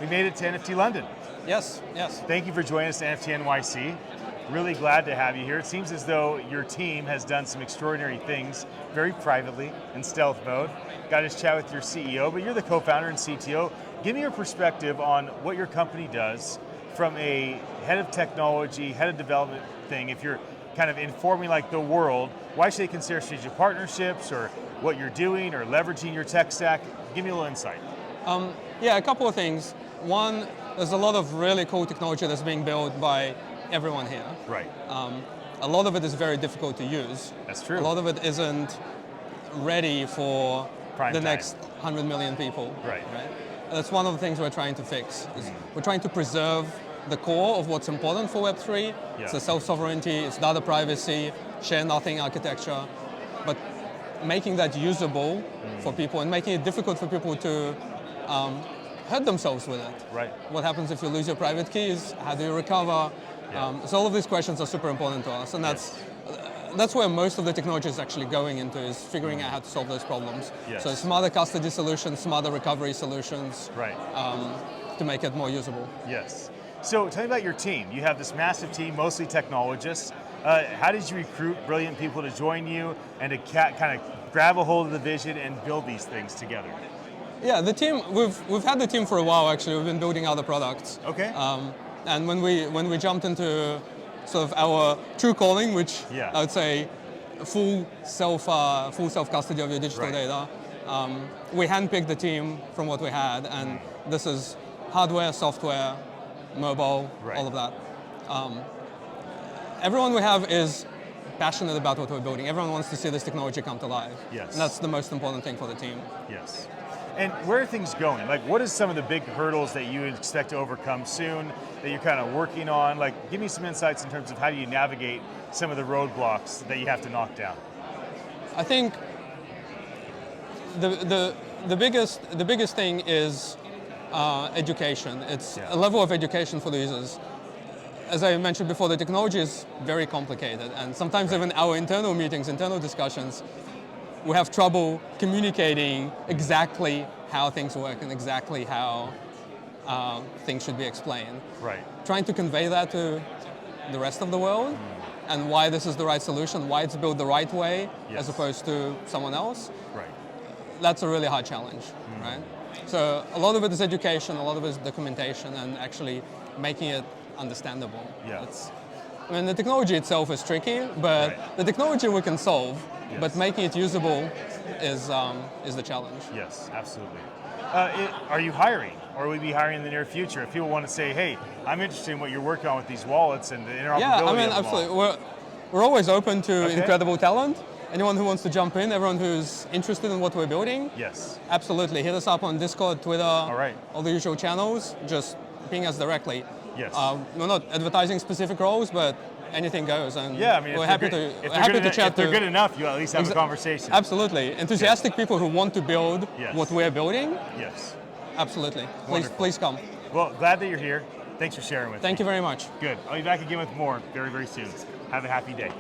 We made it to NFT.London. Yes, yes. Thank you for joining us at NFT.NYC. Really glad to have you here. It seems as though your team has done some extraordinary things very privately in stealth mode. Got to chat with your CEO, but you're the co-founder and CTO. Give me your perspective on what your company does from a head of technology, head of development thing. If you're kind of informing like the world, why should they consider strategic partnerships or what you're doing or leveraging your tech stack? Give me a little insight. Yeah, a couple of things. One, there's a lot of really cool technology that's being built by everyone here. Right. A lot of it is very difficult to use. That's true. A lot of it isn't ready for Prime the time. next 100 million people. Right. That's one of the things we're trying to fix. We're trying to preserve the core of what's important for Web3. Yeah. It's the self-sovereignty, it's data privacy, share nothing architecture, but making that usable for people and making it difficult for people to hurt themselves with it. Right. What happens if you lose your private keys? How do you recover? Yeah. So all of these questions are super important to us, and that's where most of the technology is actually going into, is figuring out how to solve those problems. Yes. So smarter custody solutions, smarter recovery solutions, Right. to make it more usable. Yes. So tell me about your team. You have this massive team, mostly technologists. How did you recruit brilliant people to join you and to kind of grab a hold of the vision and build these things together? Yeah, the team, we've had the team for a while actually. We've been building other products. Okay. And when we jumped into sort of our true calling, which I would say full self custody of your digital data, we handpicked the team from what we had, and this is hardware, software, mobile, all of that. Everyone we have is passionate about what we're building. Everyone wants to see this technology come to life. Yes. And that's the most important thing for the team. Yes. And where are things going? Like, what is some of the big hurdles that you expect to overcome soon, that you're kind of working on? Like, give me some insights in terms of how do you navigate some of the roadblocks that you have to knock down? I think the biggest thing is education. It's a level of education for the users. As I mentioned before, the technology is very complicated, and sometimes even our internal meetings, internal discussions, we have trouble communicating exactly how things work and exactly how things should be explained. Right. Trying to convey that to the rest of the world and why this is the right solution, why it's built the right way as opposed to someone else. Right. That's a really hard challenge, right? So a lot of it is education, a lot of it is documentation, and actually making it understandable. Yeah. I mean, the technology itself is tricky, but the technology we can solve, but making it usable is the challenge. Yes, absolutely. Are you hiring, or will you be hiring in the near future? If people want to say, hey, I'm interested in what you're working on with these wallets and the interoperability Yeah, I mean, of them absolutely. all. We're always open to incredible talent. Anyone who wants to jump in, everyone who's interested in what we're building, absolutely. Hit us up on Discord, Twitter, all the usual channels. Just ping us directly. Yes. We're not advertising specific roles, but anything goes. And yeah, I mean, we're happy to chat. If they're good enough, you at least have a conversation. Absolutely. Enthusiastic people who want to build what we're building. Yes. Absolutely. Please come. Well, glad that you're here. Thanks for sharing with me. Thank you very much. Good. I'll be back again with more very, very soon. Have a happy day.